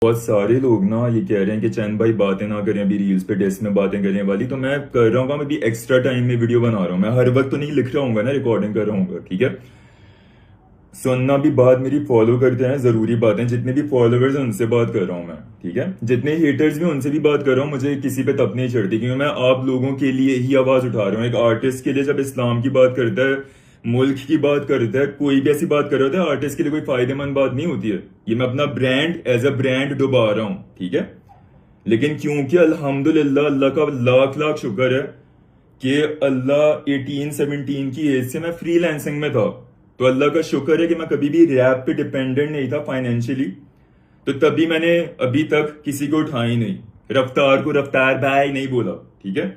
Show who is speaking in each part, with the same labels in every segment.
Speaker 1: बहुत सारे लोग ना ये कह रहे हैं कि चैन भाई बातें ना करें, अभी रील्स पे डेस्क में बातें करने वाली। तो मैं कर रहा हूँ, मैं अभी एक्स्ट्रा टाइम में वीडियो बना रहा हूँ। मैं हर वक्त तो नहीं लिख रहा हूँ ना, रिकॉर्डिंग कर रहा हूँ, ठीक है। सुनना भी बात मेरी फॉलो करते हैं, जरूरी बातें। जितने भी फॉलोअर्स हैं उनसे बात कर रहा हूँ मैं, ठीक है। जितने हेटर्स भी उनसे भी बात कर रहा हूँ। मुझे किसी पे तप नहीं चढ़ती, क्योंकि मैं आप लोगों के लिए ही आवाज उठा रहा हूँ। एक आर्टिस्ट के लिए जब इस्लाम की बात करता है, मुल्क की बात करता है, कोई भी ऐसी बात कर रहा होता है, आर्टिस्ट के लिए कोई फायदेमंद बात नहीं होती है। ये मैं अपना ब्रांड एज अ ब्रांड डुबा रहा हूँ, ठीक है। लेकिन क्योंकि अल्हम्दुलिल्लाह, अल्लाह का लाख लाख शुक्र है कि अल्लाह 18-17 की एज से मैं फ्रीलांसिंग में था। तो अल्लाह का शुक्र है कि मैं कभी भी रैप पे डिपेंडेंट नहीं था फाइनेंशियली। तो तभी मैंने अभी तक किसी को उठाई नहीं, रफ्तार को रफ्तार भाई नहीं बोला, ठीक है।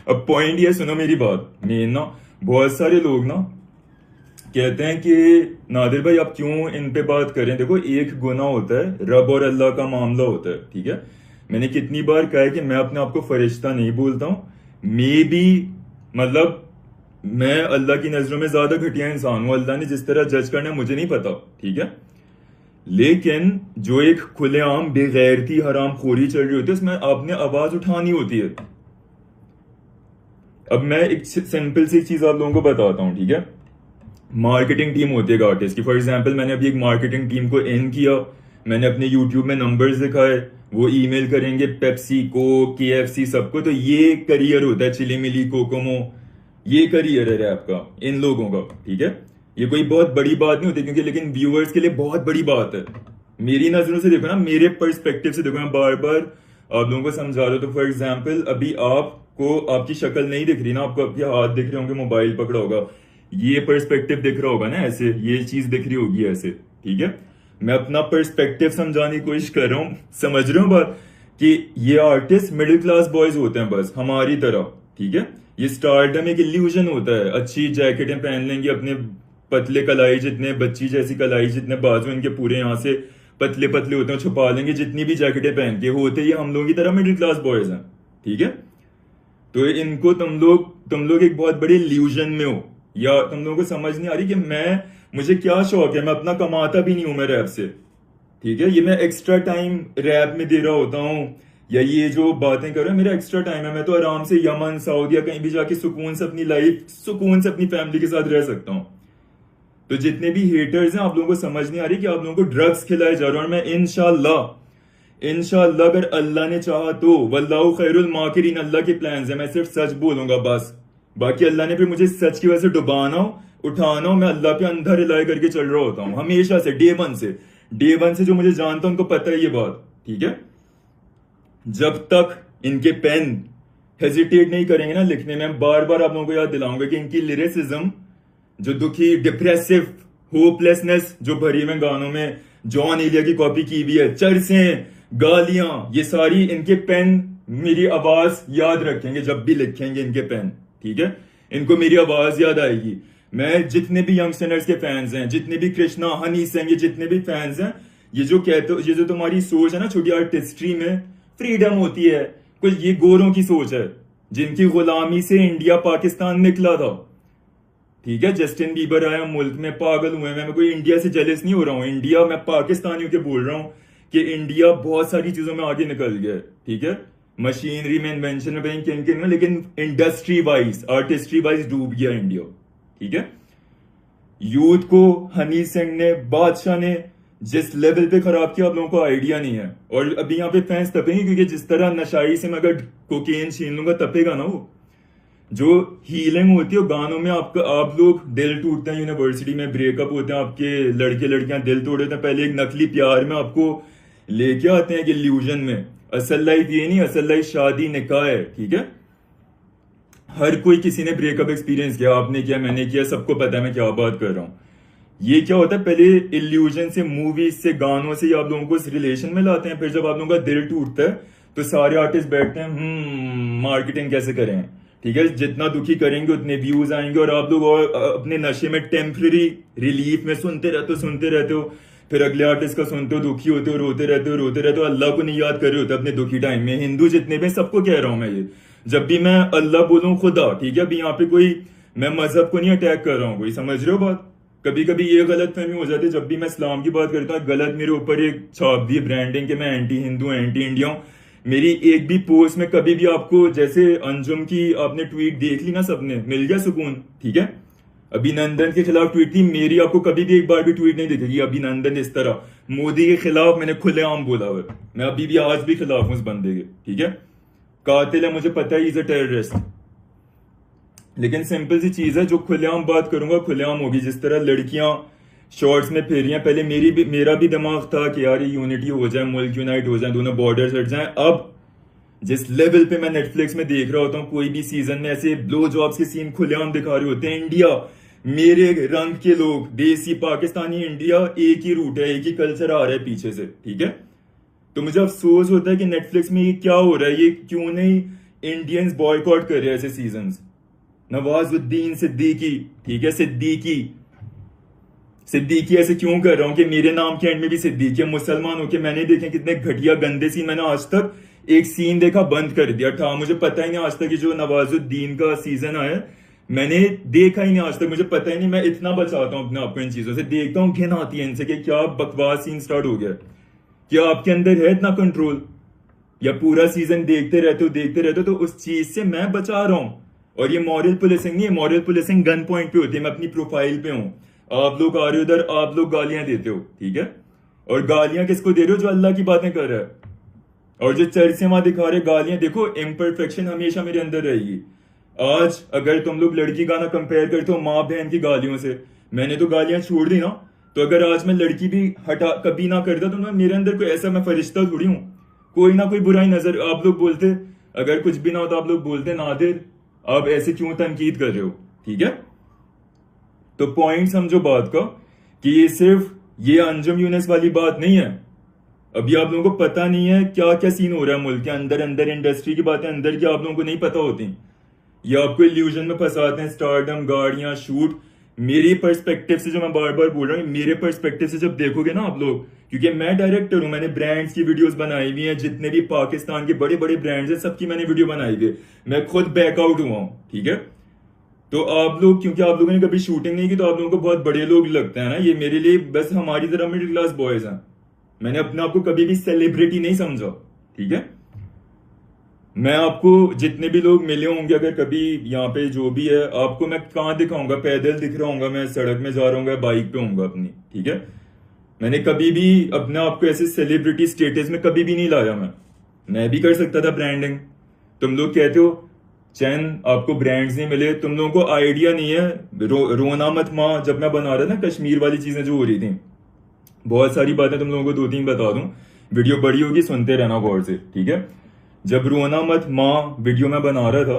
Speaker 1: अब पॉइंट ये सुनो मेरी बात मेन ना। बहुत सारे लोग ना कहते हैं कि नादिर भाई आप क्यों इन पे बात करें। देखो, एक गुनाह होता है, रब और अल्लाह का मामला होता है, ठीक है। मैंने कितनी बार कहा है कि मैं अपने आप को फरिश्ता नहीं बोलता हूं। मे बी मतलब मैं अल्लाह की नजरों में ज्यादा घटिया इंसान हूं। अल्लाह ने जिस तरह जज करना है मुझे नहीं पता, ठीक है। लेकिन जो एक खुलेआम बेगैरती हराम खोरी चल रही होती है, उसमें आपने आवाज उठानी होती है। अब मैं एक सिंपल सी चीज आप लोगों को बताता हूं, ठीक है। मार्केटिंग टीम होती है एक आर्टिस्ट की। फॉर एग्जाम्पल, मैंने अभी एक मार्केटिंग टीम को इन किया। मैंने अपने यूट्यूब में नंबर्स दिखाए। वो ईमेल करेंगे पेप्सी को, केएफसी, सबको। तो ये करियर होता है, चिली मिली, कोकोमो। ये करियर है रैप का इन लोगों का, ठीक है। ये कोई बहुत बड़ी बात नहीं होती, क्योंकि लेकिन व्यूअर्स के लिए बहुत बड़ी बात है। मेरी नजरों से देखो ना, मेरे पर्सपेक्टिव से देखो। मैं बार बार आप लोगों को समझा रहा हूं। तो फॉर एग्जाम्पल, अभी आपको आपकी शक्ल नहीं दिख रही ना, आपको आपके हाथ दिख रहे होंगे, मोबाइल पकड़ा होगा, ये पर्सपेक्टिव दिख रहा होगा ना, ऐसे ये चीज दिख रही होगी ऐसे, ठीक है। मैं अपना पर्सपेक्टिव समझाने की कोशिश कर रहा हूं। समझ रहे हो बात, कि ये आर्टिस्ट मिडिल क्लास बॉयज होते हैं बस हमारी तरह, ठीक है। ये स्टारडम एक इल्यूजन होता है। अच्छी जैकेटें पहन लेंगे, अपने पतले कलाई जितने, बच्ची जैसी कलाई जितने बाजू इनके पूरे यहाँ से पतले पतले होते हैं, छुपा लेंगे जितनी भी जैकेटें पहन के। होते ये हम लोगों की तरह मिडिल क्लास बॉयज हैं, ठीक है। तो इनको तुम लोग एक बहुत बड़े इल्यूजन में हो, या तुम लोगों को समझ नहीं आ रही कि मुझे क्या शौक है। मैं अपना कमाता भी नहीं हूं मैं रैप से, ठीक है। ये मैं एक्स्ट्रा टाइम रैप में दे रहा होता हूँ, या ये जो बातें कर रहा हूं मेरा एक्स्ट्रा टाइम है। मैं तो आराम से यमन, सऊदी या कहीं भी जाके सुकून से अपनी लाइफ, सुकून से अपनी फैमिली के साथ रह सकता हूँ। तो जितने भी हेटर्स हैं, आप लोगों को समझ नहीं आ रही कि आप लोगों को ड्रग्स खिलाए जा रहे हैं। और मैं इंशाल्लाह अगर अल्लाह ने चाहा तो, वल्लाहु खैरुल माकिरीन, अल्लाह के प्लान्स है, मैं सिर्फ सच बोलूंगा बस। बाकी अल्लाह ने फिर मुझे सच की वजह से डुबाना हो, उठाना हो, मैं अल्लाह पे अंधा रिलाय करके चल रहा होता हूँ हमेशा से, डे वन से जो मुझे जानता है उनको पता है ये बात, ठीक है। जब तक इनके पेन हेजिटेट नहीं करेंगे ना लिखने में, बार बार आप लोगों को याद दिलाऊंगा कि इनकी लिरिसिज्म, जो दुखी, डिप्रेसिव, होपलेसनेस जो भरी में गानों में जॉन एलिया की कॉपी की हुई है, चरसें, गालियां, ये सारी इनके पेन मेरी आवाज याद रखेंगे जब भी लिखेंगे इनके पेन, ठीक है। इनको मेरी आवाज याद आएगी। मैं जितने भी यंग सिंगर्स के फैंस हैं, जितने भी कृष्णा, हनी सिंह, ये जितने भी फैंस हैं, ये जो कहते हो, ये जो तुम्हारी सोच है ना, छोटी आर्टिस्ट्री में फ्रीडम होती है, कुछ ये गोरों की सोच है, जिनकी गुलामी से इंडिया पाकिस्तान निकला था, ठीक है। जस्टिन बीबर आया मुल्क में, पागल हुए। मैं कोई इंडिया से जेलस नहीं हो रहा हूं। इंडिया, मैं पाकिस्तानियों के बोल रहा हूं कि इंडिया बहुत सारी चीजों में आगे निकल गया, ठीक है। मशीनरी में, इन्वेंशन में, किन किन में, लेकिन इंडस्ट्री वाइज, आर्टिस्ट्री वाइज डूब गया इंडिया, ठीक है। यूथ को हनी सिंह ने, बादशाह ने जिस लेवल पे खराब किया, आप लोगों को आइडिया नहीं है। और अभी यहाँ पे फैंस तपेंगे, क्योंकि जिस तरह नशाई से मैं अगर कोकेन छीन लूंगा, तपेगा ना वो। जो हीलिंग होती है गानों में, आपका आप लोग दिल टूटते हैं, यूनिवर्सिटी में ब्रेकअप होते हैं आपके, लड़के लड़कियां दिल तोड़ देते हैं, पहले एक नकली प्यार में आपको लेके आते हैं कि इल्यूजन में। असल लाइफ ये नहीं, असल लाइफ शादी निकाह है, ठीक है। हर कोई किसी ने ब्रेकअप एक्सपीरियंस किया, आपने किया, मैंने किया, सबको पता है मैं क्या बात कर रहा हूं। ये क्या होता है, पहले इल्यूजन से, मूवीज से, गानों से आप लोगों को इस रिलेशन में लाते हैं। फिर जब आप लोगों का दिल टूटता है, तो सारे आर्टिस्ट बैठते हैं, मार्केटिंग कैसे करें, ठीक है। जितना दुखी करेंगे उतने व्यूज आएंगे, और आप लोग और अपने नशे में टेम्पररी रिलीफ में सुनते रहते हो। फिर अगले आर्टिस्ट का सुनते हो, दुखी होते हो, रोते रहते हो, अल्लाह को नहीं याद कर रहे होते अपने दुखी टाइम में। हिंदू जितने भी, सबको कह रहा हूं मैं ये, जब भी मैं अल्लाह बोलूं खुदा, ठीक है। अभी यहाँ पे कोई, मैं मजहब को नहीं अटैक कर रहा हूं, कोई समझ रहे हो बात। कभी कभी ये गलत फहमी हो जाती है, जब भी मैं इस्लाम की बात करता हूँ गलत मेरे ऊपर एक छाप दी ब्रांडिंग के मैं एंटी हिंदू एंटी इंडिया हूँ। मेरी एक भी पोस्ट में कभी भी आपको, जैसे अंजुम की आपने ट्वीट देख ली ना, सबने मिल गया सुकून, ठीक है। अभिनंदन के खिलाफ ट्वीट थी मेरी, आपको कभी भी एक बार भी ट्वीट नहीं दिखेगी अभिनंदन इस तरह। मोदी के खिलाफ मैंने खुलेआम बोला हुआ है, मैं अभी भी आज भी खिलाफ हूं उस बंदे के, ठीक है। कातिल है मुझे पता है, इज अ टेररिस्ट, लेकिन सिंपल सी चीज है, जो खुलेआम बात करूंगा खुलेआम होगी। जिस तरह लड़कियां शॉर्ट्स में फिर रही हैं, पहले मेरा भी दिमाग था कि यार ये यूनिटी हो जाए, मुल्क यूनाइट हो जाए, दोनों बॉर्डर हट जाएं। अब जिस लेवल पे मैं नेटफ्लिक्स में देख रहा होता हूँ, कोई भी सीजन में ऐसे ब्लो जॉब्स के सीन खुलेआम दिखा रहे होते हैं। इंडिया, मेरे रंग के लोग, देसी पाकिस्तानी इंडिया, एक ही रूट है, एक ही कल्चर आ रहा है पीछे से, ठीक है। तो मुझे अफसोस होता है कि नेटफ्लिक्स में ये क्या हो रहा है, ये क्यों नहीं इंडियंस बॉयकॉट कर रहे हैं ऐसे सीजन्स। नवाजुद्दीन सिद्दीकी, ठीक है, सिद्दीकी ऐसे क्यों कर रहा हूं कि मेरे नाम के एंड में भी सिद्दीकी है। मुसलमान होके मैंने देखे कितने घटिया गंदे सीन, मैंने आज तक एक सीन देखा बंद कर दिया था। मुझे पता ही नहीं आज तक कि जो नवाजुद्दीन का सीजन आया मैंने देखा ही नहीं आज तक, मुझे पता ही नहीं। मैं इतना बचाता हूं अपने आप को इन चीजों से, देखता हूं घिन आती है इनसे कि क्या बकवास सीन स्टार्ट हो गया। क्या आपके अंदर है इतना कंट्रोल, या पूरा सीजन देखते रहते हो तो उस चीज से मैं बचा रहा हूं। और ये मॉरल पुलिसिंग नहीं है, मॉरल पुलिसिंग गन पॉइंट पे होती है, मैं अपनी प्रोफाइल पे हूं। आप लोग आ रहे हो उधर, आप लोग गालियां देते हो, ठीक है। और गालियां किसको दे रहे हो? जो अल्लाह की बातें कर रहा है। और जो चर्च से वहां दिखा रहे गालियां, देखो इम्परफेक्शन हमेशा मेरे अंदर रहेगी। आज अगर तुम लोग लड़की गाना कंपेयर करते हो माँ बहन की गालियों से, मैंने तो गालियां छोड़ दी ना। तो अगर आज मैं लड़की भी हटा कभी ना करता तो मैं, मेरे अंदर कोई ऐसा, मैं फरिश्ता थोड़ी हूं। कोई ना कोई बुराई नजर, आप लोग बोलते, अगर कुछ भी ना होता आप लोग बोलते नादिर आप ऐसे क्यों तनकीद कर रहे हो, ठीक है। तो पॉइंट समझो बात का, कि ये सिर्फ ये अंजुम यूनिस वाली बात नहीं है। अभी आप लोगों को पता नहीं है क्या क्या सीन हो रहा है मुल्क के अंदर, अंदर इंडस्ट्री की बातें अंदर की आप लोगों को नहीं पता होती। ये आपको इल्यूजन में फंसाते हैं, स्टारडम, गाड़ियां, शूट। मेरी पर्सपेक्टिव से, जो मैं बार बार बोल रहा हूँ, मेरे पर्सपेक्टिव से जब देखोगे ना आप लोग, क्योंकि मैं डायरेक्टर हूं, मैंने ब्रांड्स की वीडियोस बनाई हुई हैं, जितने भी पाकिस्तान के बड़े बड़े ब्रांड्स हैं सबकी मैंने वीडियो बनाई हुई है, मैं खुद बैकआउट हुआ हूं, ठीक है। तो आप लोग, क्योंकि आप लोगों ने कभी शूटिंग नहीं की, तो आप लोगों को बहुत बड़े लोग लगते हैं ना। ये मेरे लिए बस हमारी तरह मिडिल क्लास बॉयज हैं। मैंने अपने आप को कभी भी सेलिब्रिटी नहीं समझा, ठीक है। मैं आपको जितने भी लोग मिले होंगे, अगर कभी यहाँ पे जो भी है, आपको मैं कहाँ दिखाऊंगा? पैदल दिख रहा हूँ, मैं सड़क में जा रहा हूँ, बाइक पे हूँ अपनी, ठीक है। मैंने कभी भी अपने आप को ऐसे सेलिब्रिटी स्टेटस में कभी भी नहीं लाया। मैं भी कर सकता था ब्रांडिंग। तुम लोग कहते हो चैन आपको ब्रांड्स नहीं मिले, तुम लोगों को आइडिया नहीं है। रोना मत माँ, जब मैं बना रहा था कश्मीर वाली चीजें जो हो रही थी, बहुत सारी बातें तुम लोगों को 2-3 बता दूं, वीडियो बड़ी होगी, सुनते रहना गौर से, ठीक है। जब रोना मत माँ वीडियो में बना रहा था,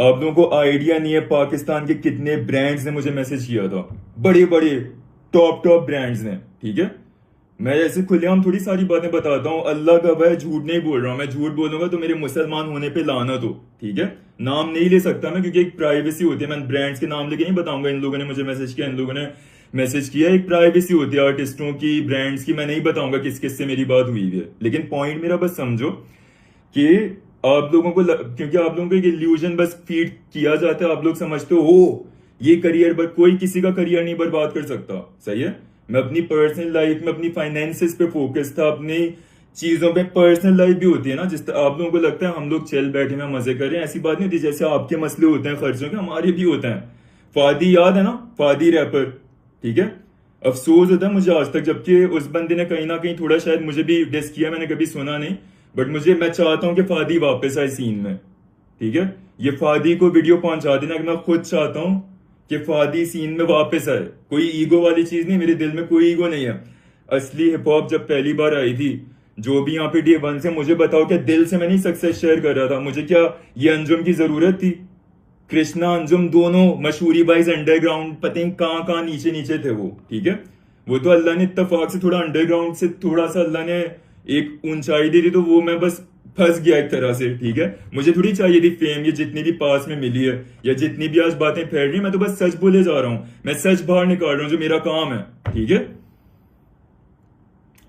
Speaker 1: आप लोगों को आइडिया नहीं है पाकिस्तान के कितने ब्रांड्स ने मुझे मैसेज किया था, बड़े बड़े टॉप ब्रांड्स ने, ठीक है। मैं ऐसे खुलेआम थोड़ी सारी बातें बताता हूँ, अल्लाह का भय, झूठ नहीं बोल रहा हूँ। मैं झूठ बोलूंगा तो मेरे मुसलमान होने पे लानत हो, ठीक है। नाम नहीं ले सकता मैं, क्योंकि एक प्राइवेसी होती है। मैं ब्रांड्स के नाम लेके नहीं बताऊंगा इन लोगों ने मुझे मैसेज किया, इन लोगों ने मैसेज किया, एक प्राइवेसी होती है आर्टिस्टों की, ब्रांड्स की। मैं नहीं बताऊंगा किस किस से मेरी बात हुई है, लेकिन पॉइंट मेरा बस समझो कि आप लोगों को क्योंकि आप लोगों को एक इल्यूजन बस फीड किया जाता है, आप लोग समझते हो ये करियर, पर कोई किसी का करियर नहीं बर्बाद कर सकता, सही है। मैं अपनी पर्सनल लाइफ में अपनी फाइनेंसेस पे फोकस था, अपनी चीजों पे। पर्सनल लाइफ भी होती है ना, जिस आप लोगों को लगता है हम लोग चल बैठे हैं मजे कर रहे हैं, ऐसी बात नहीं होती। जैसे आपके मसले होते हैं खर्चों के, हमारे भी होते हैं। फादी याद है ना, फादी रैपर, ठीक है। अफसोस होता है मुझे आज तक, जबकि उस बंदे ने कहीं ना कहीं थोड़ा शायद मुझे भी डिस किया, मैंने कभी सुना नहीं, बट मैं चाहता हूं कि फादी वापस आए सीन में, ठीक है। ये फादी को वीडियो पहुंचा देना कि मैं खुद चाहता हूं कि फादी सीन में वापस आए। कोई ईगो वाली चीज नहीं, मेरे दिल में कोई ईगो नहीं है। असली हिप हॉप जब पहली बार आई थी, जो भी यहाँ पे डे वन से, मुझे बताओ क्या दिल से मैं नहीं सक्सेस शेयर कर रहा था? मुझे क्या ये अंजुम की जरूरत थी? कृष्णा अंजुम दोनों मशहूरी बाइज अंडरग्राउंड, पता नहीं कहाँ नीचे नीचे थे वो, ठीक है। वो तो अल्लाह ने इत्तेफाक से थोड़ा अंडरग्राउंड से थोड़ा सा अल्लाह ने एक ऊंचाई दी थी, तो वो मैं बस फंस गया एक तरह से, ठीक है। मुझे थोड़ी चाहिए थी फेम, ये जितनी भी पास में मिली है या जितनी भी आज बातें फैल रही, मैं तो बस सच बोले जा रहा हूं, मैं सच बाहर निकाल रहा हूं, जो मेरा काम है, ठीक है।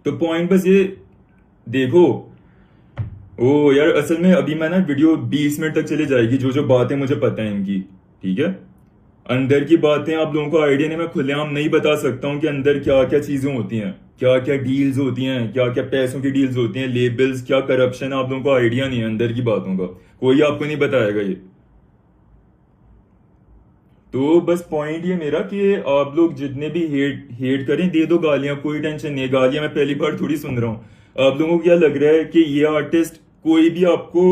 Speaker 1: तो पॉइंट बस ये देखो। ओ यार, असल में अभी मैं ना वीडियो 20 मिनट तक चले जाएगी, जो जो बातें मुझे पता है इनकी, ठीक है। अंदर की बातें आप लोगों को आइडिया नहीं, मैं खुलेआम नहीं बता सकता हूँ कि अंदर क्या क्या चीजें होती हैं, क्या क्या डील्स होती हैं, क्या क्या पैसों की डील्स होती हैं, लेबल्स, क्या करप्शन है, आप लोगों को आइडिया नहीं है अंदर की बातों का, कोई आपको नहीं बताएगा ये। तो बस पॉइंट ये मेरा कि आप लोग जितने भी हेट हेट करें, दे दो गालियां, कोई टेंशन नहीं है, गालियां मैं पहली बार थोड़ी सुन रहा हूं। आप लोगों को क्या लग रहा है कि ये आर्टिस्ट, कोई भी आपको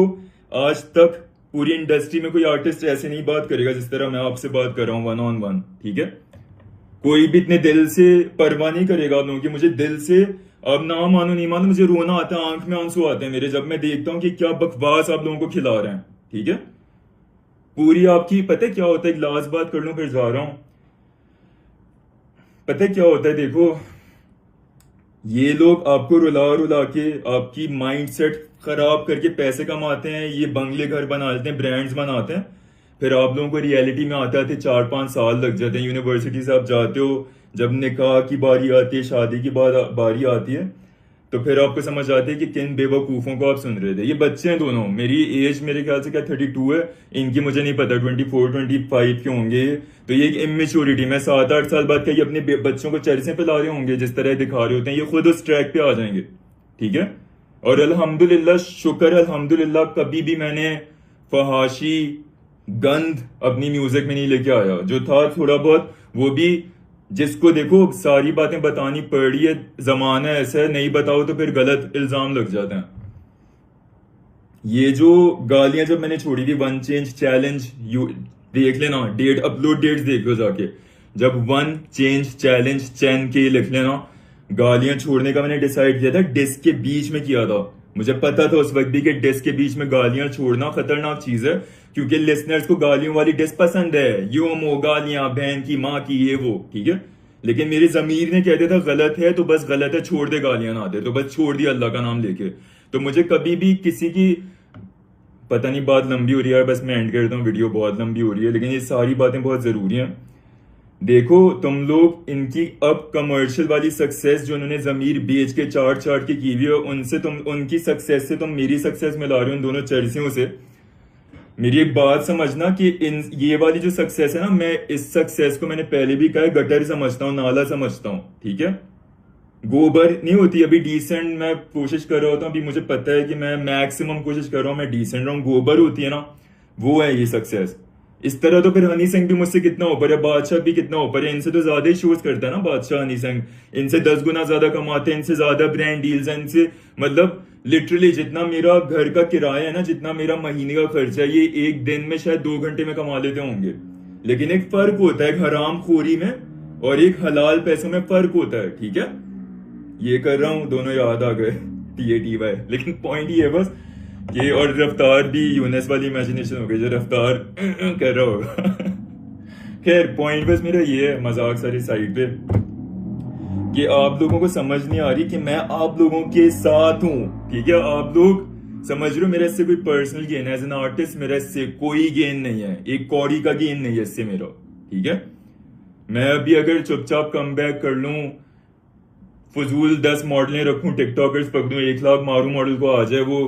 Speaker 1: आज तक पूरी इंडस्ट्री में कोई आर्टिस्ट ऐसे नहीं बात करेगा जिस तरह मैं आपसे बात कर रहा हूँ वन ऑन वन, ठीक है? कोई भी इतने दिल से परवाह नहीं करेगा आप लोगों की, मुझे दिल से, अब ना मानो नहीं मानो, मुझे रोना आता है, आंख में आंसू आते हैं मेरे जब मैं देखता हूँ कि क्या बकवास आप लोगों को खिला रहे हैं, ठीक है? पूरी आपकी, पता है क्या होता है, एक लास्ट बात कर लूं फिर जा रहा हूं। पता है क्या होता है, देखो, ये लोग आपको रुला रुला के आपकी माइंडसेट खराब करके पैसे कमाते हैं, ये बंगले घर बना लेते हैं, ब्रांड्स बनाते हैं, फिर आप लोगों को रियलिटी में आते आते 4-5 साल लग जाते हैं। यूनिवर्सिटी से आप जाते हो, जब निकाह की बारी आती है, शादी की बारी आती है, तो फिर आपको समझ आती है कि किन बेवकूफों को आप सुन रहे थे। ये बच्चे हैं दोनों, मेरी एज मेरे ख्याल से क्या 32 है, इनकी मुझे नहीं पता 24-25 के होंगे। तो ये एक इमेच्योरिटी, मैं 7-8 साल बाद क्या ये अपने बच्चों को चरसे पे ला रहे होंगे जिस तरह दिखा रहे होते हैं, ये खुद उस ट्रैक पे आ जाएंगे, ठीक है? और अल्हम्दुलिल्लाह, शुक्र अल्हम्दुलिल्लाह, कभी भी मैंने फहाशी गंद अपनी म्यूजिक में नहीं लेके आया। जो था थोड़ा बहुत, वो भी जिसको देखो सारी बातें बतानी पड़ रही है, जमाना ऐसा है, नहीं बताओ तो फिर गलत इल्जाम लग जाते हैं। ये जो गालियां जब मैंने छोड़ी थी, वन चेंज चैलेंज, यू देख लेना, डेट अपलोड डेट्स देख लो जाके, जब वन चेंज चैलेंज चैन के लिख लेना, गालियां छोड़ने का मैंने डिसाइड किया था, डिस्क के बीच में किया था। मुझे पता था उस वक्त भी कि डिस्क के बीच में गालियां छोड़ना खतरनाक चीज है, क्योंकि लिसनर्स को गालियों वाली डिस्क पसंद है, यो मो गालियां, बहन की माँ की, ये वो, ठीक है? लेकिन मेरी जमीर ने कहते था गलत है तो बस गलत है, छोड़ दे, गालियां ना दे, तो बस छोड़ दिया अल्लाह का नाम लेके। तो मुझे कभी भी किसी की, पता नहीं, बात लंबी हो रही है, बस मैं एंड करता हूँ, वीडियो बहुत लंबी हो रही है, लेकिन ये सारी बातें बहुत जरूरी हैं। देखो तुम लोग, इनकी अब कमर्शियल वाली सक्सेस जो उन्होंने जमीर बेच के चाट चाट के की हुई है, उनसे तुम, उनकी सक्सेस से तुम मेरी सक्सेस मिला रहे हो, उन दोनों चर्सियों से। मेरी एक बात समझना कि इन ये वाली जो सक्सेस है ना, मैं इस सक्सेस को, मैंने पहले भी कहा है, गटर समझता हूँ, नाला समझता हूँ, ठीक है? गोबर नहीं होती अभी डिसेंट, मैं कोशिश कर रहा होता हूँ, अभी मुझे पता है कि मैं मैक्सिमम कोशिश कर रहा हूँ मैं डिसेंट रहूं, गोबर होती है ना, वो है ये सक्सेस। इस तरह तो फिर हनी सिंह भी मुझसे कितना ऊपर है, बादशाह भी कितना ऊपर है, इनसे तो ज्यादा ही शोज करता है ना बादशाह, हनी सिंह इनसे 10 गुना ज्यादा कमाते हैं, इनसे ज्यादा ब्रांड डील्स हैं, इनसे, मतलब लिटरली जितना मेरा घर का किराया है ना, जितना मेरा महीने का खर्चा है, ये एक दिन में शायद 2 घंटे में कमा लेते होंगे। लेकिन एक फर्क होता है, एक हराम खोरी में और एक हलाल पैसों में फर्क होता है, ठीक है? ये कर रहा हूं, दोनों याद आ गए, TATY। लेकिन पॉइंट ये है बस कि, और रफ्तार भी यूनेस वाली इमेजिनेशन हो गई जो रफ्तार कर रहा होगा। खैर पॉइंट बस मेरा ये है, मजाक सारी साइड पे, कि आप लोगों को समझ नहीं आ रही कि मैं आप लोगों के साथ हूं, ठीक है? आप लोग समझ रहे हो, मेरा इससे कोई पर्सनल गेन है, एज एन आर्टिस्ट मेरा इससे कोई गेन नहीं है, एक कौड़ी का गेन नहीं है इससे मेरा, ठीक है? मैं अभी अगर चुपचाप कम बैक कर लूं, फजूल 10 मॉडलें रखूं, टिकटॉकर्स पकड़ूं, 1 लाख मारू मॉडल को, आ जाए वो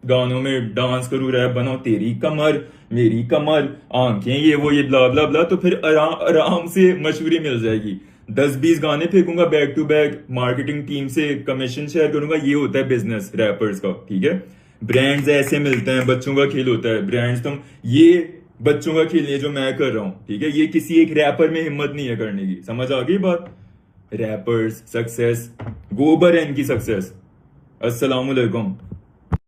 Speaker 1: गानों में डांस करूं, रैप बनाओ, तेरी कमर मेरी कमर, आंखें ये वो, ये ब्ला ब्ला ब्ला, तो फिर आराम से मशहूरी मिल जाएगी। 10-20 गाने फेंकूंगा back to back, marketing team से कमीशन शेयर करूंगा, ये होता है बिजनेस रैपर्स का, ठीक है? ब्रांड्स ऐसे मिलते हैं, बच्चों का खेल होता है ब्रांड्स, तुम ये बच्चों का खेल है जो मैं कर रहा हूं, ठीक है? ये किसी एक रैपर में हिम्मत नहीं है करने की, समझ आ गई बात? रैपर्स सक्सेस गोबर है इनकी सक्सेस। अस्सलामुअलैकुम।